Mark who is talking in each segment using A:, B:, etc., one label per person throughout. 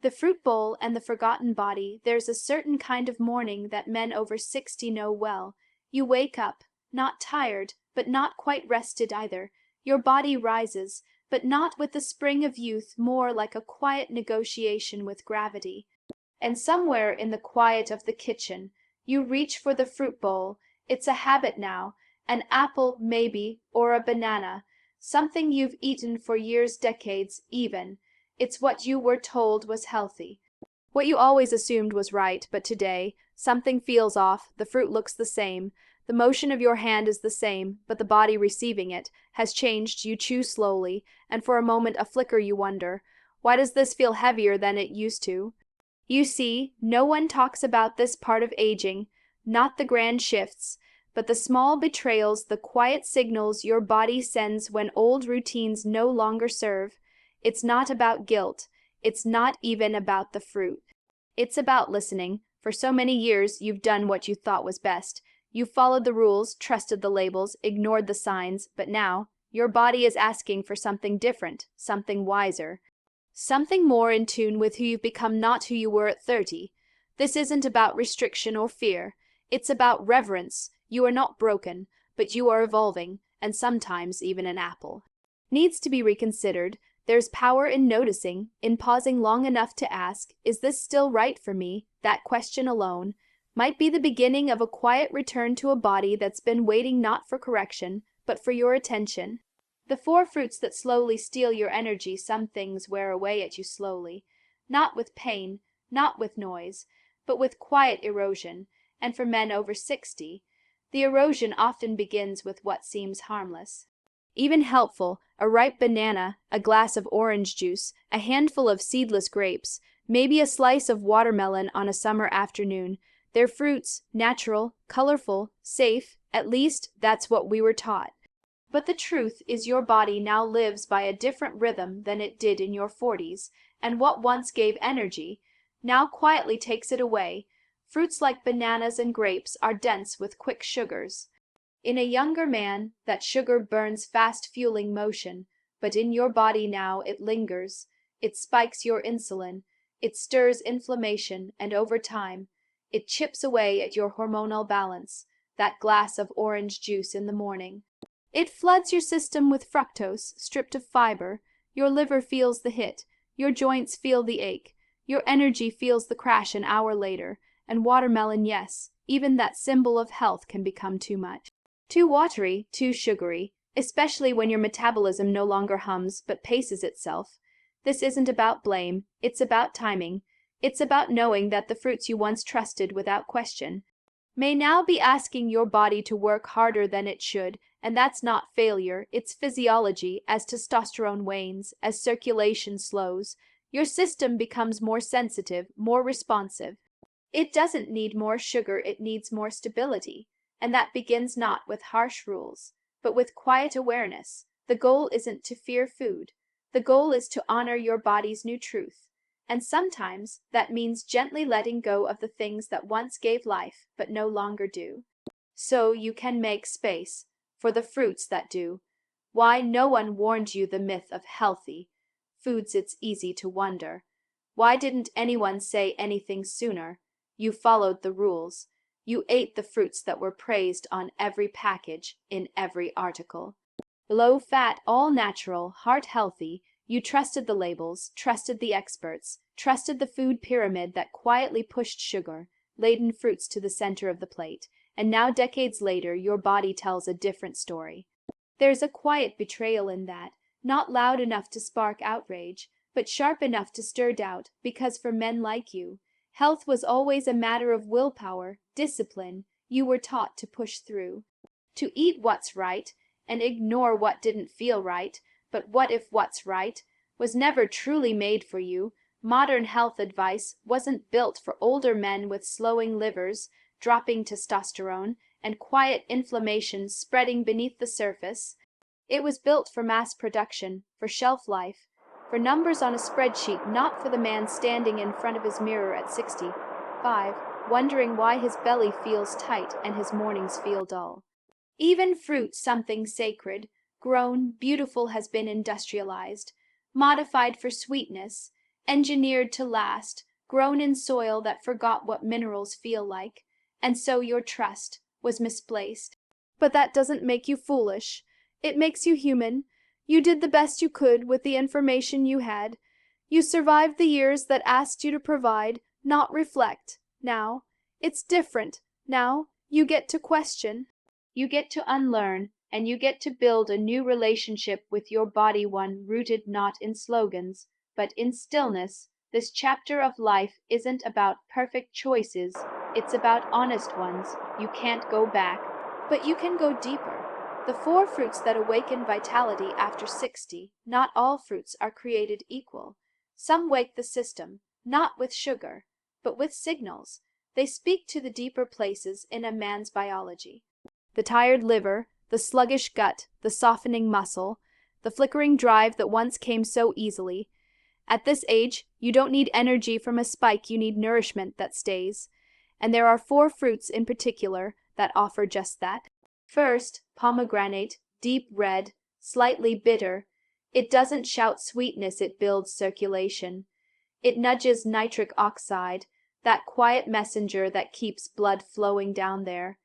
A: The fruit bowl and the forgotten body. There's a certain kind of morning that men over 60 know well. You wake up, not tired, but not quite rested either. Your body rises, but not with the spring of youth, more like a quiet negotiation with gravity. And somewhere in the quiet of the kitchen, you reach for the fruit bowl. It's a habit now, an apple, maybe, or a banana, something you've eaten for years, decades, even. It's what you were told was healthy. What you always assumed was right, but today, something feels off, the fruit looks the same, the motion of your hand is the same, but the body receiving it has changed. You chew slowly, and for a moment, a flicker, you wonder, why does this feel heavier than it used to? You see, no one talks about this part of aging, not the grand shifts, but the small betrayals, the quiet signals your body sends when old routines no longer serve. It's not about guilt. It's not even about the fruit. It's about listening. For so many years, you've done what you thought was best. You followed the rules, trusted the labels, ignored the signs, but now, your body is asking for something different, something wiser. Something more in tune with who you've become, not who you were at 30. This isn't about restriction or fear. It's about reverence. You are not broken, but you are evolving, and sometimes even an apple needs to be reconsidered. There's power in noticing, in pausing long enough to ask, is this still right for me? That question alone might be the beginning of a quiet return to a body that's been waiting not for correction, but for your attention. The four fruits that slowly steal your energy. Some things wear away at you slowly, not with pain, not with noise, but with quiet erosion, and for men over 60, the erosion often begins with what seems harmless, even helpful: a ripe banana, a glass of orange juice, a handful of seedless grapes, maybe a slice of watermelon on a summer afternoon. They're fruits, natural, colorful, safe, at least that's what we were taught. But the truth is your body now lives by a different rhythm than it did in your 40s, and what once gave energy now quietly takes it away. Fruits like bananas and grapes are dense with quick sugars. In a younger man, that sugar burns fast, fueling motion, but in your body now it lingers. It spikes your insulin, it stirs inflammation, and over time, it chips away at your hormonal balance. That glass of orange juice in the morning, it floods your system with fructose, stripped of fiber. Your liver feels the hit, your joints feel the ache, your energy feels the crash an hour later. And watermelon, yes, even that symbol of health can become too much. Too watery, too sugary, especially when your metabolism no longer hums but paces itself. This isn't about blame, it's about timing. It's about knowing that the fruits you once trusted without question may now be asking your body to work harder than it should, and that's not failure, it's physiology. As testosterone wanes, as circulation slows, your system becomes more sensitive, more responsive. It doesn't need more sugar, it needs more stability. And that begins not with harsh rules, but with quiet awareness. The goal isn't to fear food. The goal is to honor your body's new truth. And sometimes that means gently letting go of the things that once gave life but no longer do. So you can make space for the fruits that do. Why no one warned you the myth of healthy foods? It's easy to wonder. Why didn't anyone say anything sooner? You followed the rules. You ate the fruits that were praised on every package, in every article. Low fat, all natural, heart healthy. You trusted the labels, trusted the experts, trusted the food pyramid that quietly pushed sugar-laden fruits to the center of the plate. And now, decades later, your body tells a different story. There's a quiet betrayal in that, not loud enough to spark outrage, but sharp enough to stir doubt, because for men like you, health was always a matter of willpower, discipline. You were taught to push through, to eat what's right, and ignore what didn't feel right. But what if what's right was never truly made for you? Modern health advice wasn't built for older men with slowing livers, dropping testosterone, and quiet inflammation spreading beneath the surface. It was built for mass production, for shelf life, for numbers on a spreadsheet, not for the man standing in front of his mirror at 65, wondering why his belly feels tight and his mornings feel dull. Even fruit, something sacred, grown, beautiful, has been industrialized, modified for sweetness. engineered to last, grown in soil that forgot what minerals feel like, and so your trust was misplaced. But that doesn't make you foolish. It makes you human. You did the best you could with the information you had. You survived the years that asked you to provide, not reflect. Now, it's different. Now, you get to question. You get to unlearn, and you get to build a new relationship with your body, one rooted not in slogans, but in stillness. This chapter of life isn't about perfect choices, it's about honest ones. You can't go back, but you can go deeper. The four fruits that awaken vitality after 60, not all fruits are created equal. Some wake the system, not with sugar, but with signals. They speak to the deeper places in a man's biology. The tired liver, the sluggish gut, the softening muscle, the flickering drive that once came so easily. At this age, you don't need energy from a spike, you need nourishment that stays. And there are four fruits in particular that offer just that. First, pomegranate, deep red, slightly bitter. It doesn't shout sweetness, it builds circulation. It nudges nitric oxide, that quiet messenger that keeps blood flowing down there.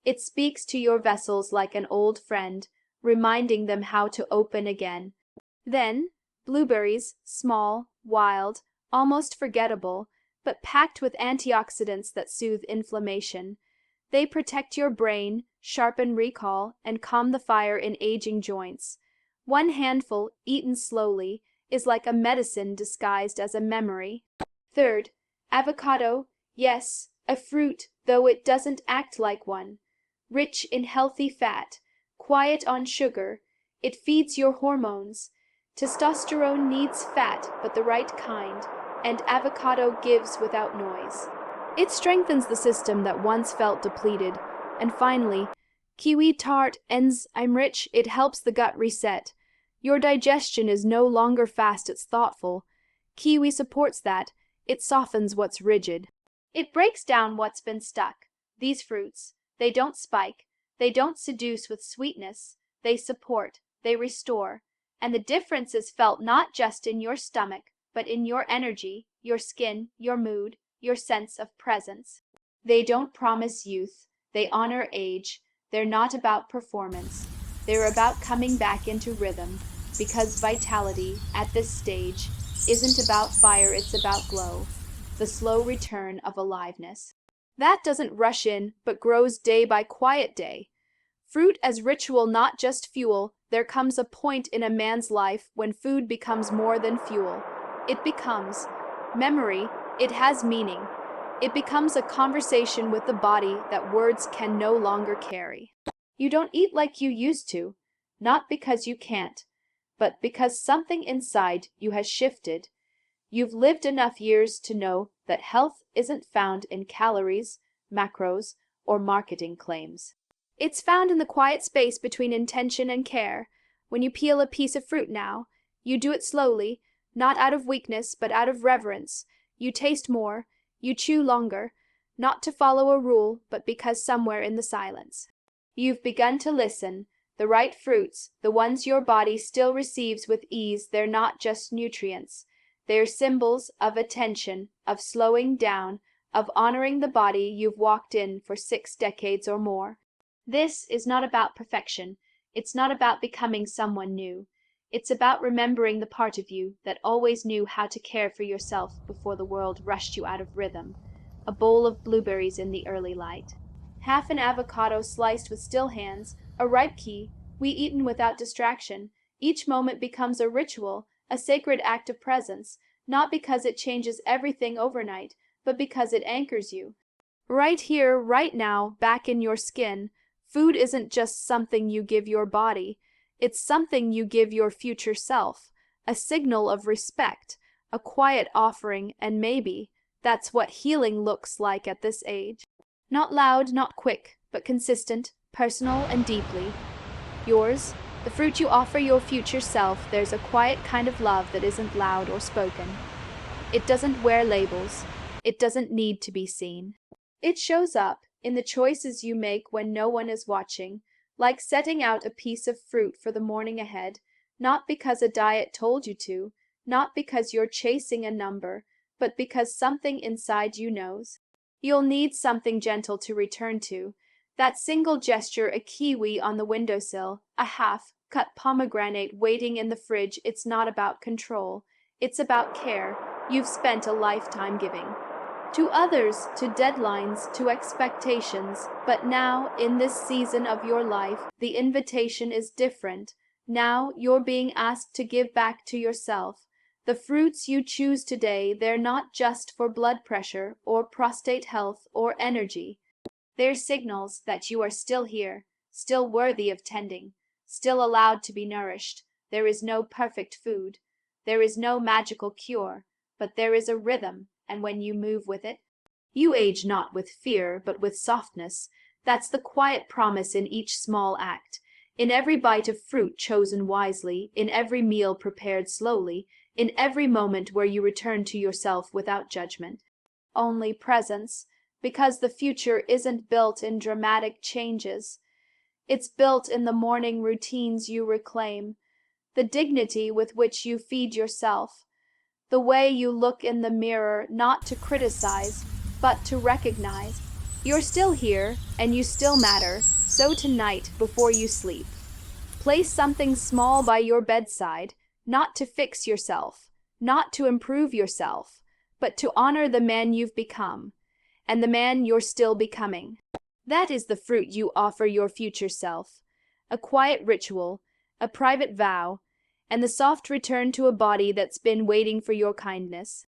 A: It speaks to your vessels like an old friend, reminding them how to open again. Then, blueberries, small, wild, almost forgettable, but packed with antioxidants that soothe inflammation. They protect your brain, sharpen recall, and calm the fire in aging joints. One handful, eaten slowly, is like a medicine disguised as a memory. Third, avocado, yes, a fruit, though it doesn't act like one. Rich in healthy fat, quiet on sugar, it feeds your hormones. Testosterone needs fat, but the right kind, and avocado gives without noise. It strengthens the system that once felt depleted. And finally, kiwi tart enzyme rich, it helps the gut reset. Your digestion is no longer fast, it's thoughtful. Kiwi supports that. It softens what's rigid. It breaks down what's been stuck. These fruits, they don't spike, they don't seduce with sweetness, they support, they restore. And the difference is felt not just in your stomach, but in your energy, your skin, your mood, your sense of presence. They don't promise youth, they honor age. They're not about performance. They're about coming back into rhythm, because vitality, at this stage, isn't about fire, it's about glow, the slow return of aliveness. That doesn't rush in, but grows day by quiet day. Fruit as ritual, not just fuel. There comes a point in a man's life when food becomes more than fuel. It becomes memory, it has meaning. It becomes a conversation with the body that words can no longer carry. You don't eat like you used to, not because you can't, but because something inside you has shifted. You've lived enough years to know that health isn't found in calories, macros, or marketing claims. It's found in the quiet space between intention and care. When you peel a piece of fruit now, you do it slowly, not out of weakness, but out of reverence. You taste more, you chew longer, not to follow a rule, but because somewhere in the silence, you've begun to listen. The right fruits, the ones your body still receives with ease, they're not just nutrients. They're symbols of attention, of slowing down, of honoring the body you've walked in for 6 decades or more. This is not about perfection. It's not about becoming someone new. It's about remembering the part of you that always knew how to care for yourself before the world rushed you out of rhythm. A bowl of blueberries in the early light. Half an avocado sliced with still hands, a ripe key, we eaten without distraction. Each moment becomes a ritual, a sacred act of presence, not because it changes everything overnight, but because it anchors you. Right here, right now, back in your skin. Food isn't just something you give your body, it's something you give your future self, a signal of respect, a quiet offering, and maybe that's what healing looks like at this age. Not loud, not quick, but consistent, personal, and deeply yours. The fruit you offer your future self. There's a quiet kind of love that isn't loud or spoken. It doesn't wear labels. It doesn't need to be seen. It shows up in the choices you make when no one is watching, like setting out a piece of fruit for the morning ahead, not because a diet told you to, not because you're chasing a number, but because something inside you knows. You'll need something gentle to return to. That single gesture, a kiwi on the windowsill, a half-cut pomegranate waiting in the fridge. It's not about control. It's about care you've spent a lifetime giving. To others, to deadlines, to expectations. But now, in this season of your life, the invitation is different. Now you're being asked to give back to yourself. The fruits you choose today, they're not just for blood pressure or prostate health or energy. They're signals that you are still here, still worthy of tending, still allowed to be nourished. There is no perfect food. There is no magical cure, but there is a rhythm, and when you move with it, you age not with fear, but with softness. That's the quiet promise in each small act, in every bite of fruit chosen wisely, in every meal prepared slowly, in every moment where you return to yourself without judgment, only presence, because the future isn't built in dramatic changes. It's built in the morning routines you reclaim, the dignity with which you feed yourself, the way you look in the mirror, not to criticize, but to recognize. You're still here, and you still matter. So tonight, before you sleep, place something small by your bedside, not to fix yourself, not to improve yourself, but to honor the man you've become, and the man you're still becoming. That is the fruit you offer your future self, a quiet ritual, a private vow, and the soft return to a body that's been waiting for your kindness.